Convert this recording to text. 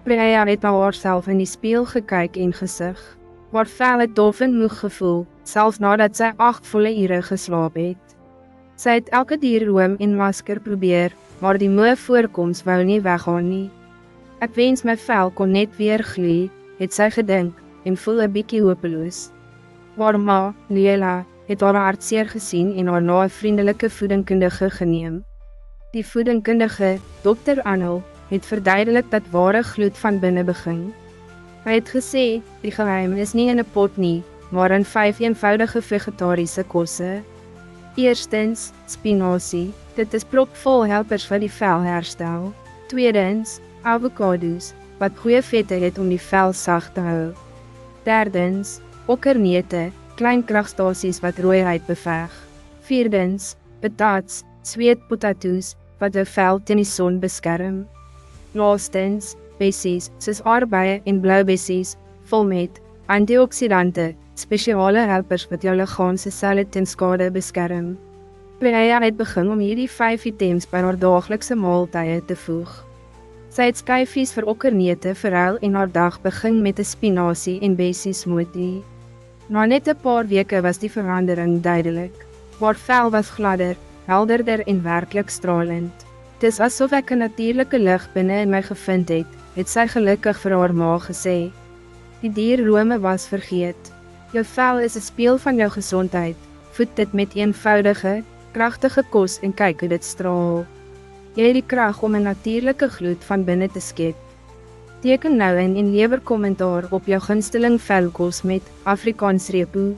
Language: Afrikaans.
Preya het na haarself in die spieël gekyk en gesig. Haar vel het dof en moeg gevoel, selfs nadat sy 8 volle ure geslaap het. Sy het elke dierroom en masker probeer, maar die moe voorkoms wou nie weggaan nie. Ek wens my vel kon net weer gloei, het sy gedink, en voel 'n bietjie hopeloos. Haar ma, Leila, het haar hartseer gesien en haar na 'n vriendelike voedingkundige geneem. Die voedingkundige, Dr. Arnold, het verduidelik dat ware gloed van binne begin. Hy het gesê, die geheim is nie in 'n pot nie, maar in 5 eenvoudige vegetariese kosse. Eerstens, spinasie, dit is propvol helpers wat die vel herstel. Tweedens, avocados, wat goeie vette het om die vel sag te hou. Derdens, okkerneute, klein kragstasies wat rooiheid beveg. Vierdens, patats, sweet potatoes, wat jou vel teen die son beskerm. Laastens, bessies, soos aardbeie en bloubessies, vol met antioksidante, spesiale helpers wat jou liggaam se selle teen skade beskerm. Preya het begin om hierdie 5 items by haar daaglikse maaltye te voeg. Sy het skyfies vir okkerneute verruil en haar dag begin met 'n spinasie en bessie smoothie. Na net 'n paar weke was die verandering duidelik. Haar vel was gladder, helderder en werklik stralend. Dis asof ek 'n natuurlike lig binne in my gevind het sy gelukkig vir haar ma gesê. Die dierrome was vergeet. Jou vel is 'n spieël van jou gesondheid. Voed dit met eenvoudige, kragtige kos en kyk hoe dit straal. Jy het die krag om 'n natuurlike gloed van binne te skep. Teken nou in en lewer kommentaar op jou gunsteling velkos met Afrikaans repo.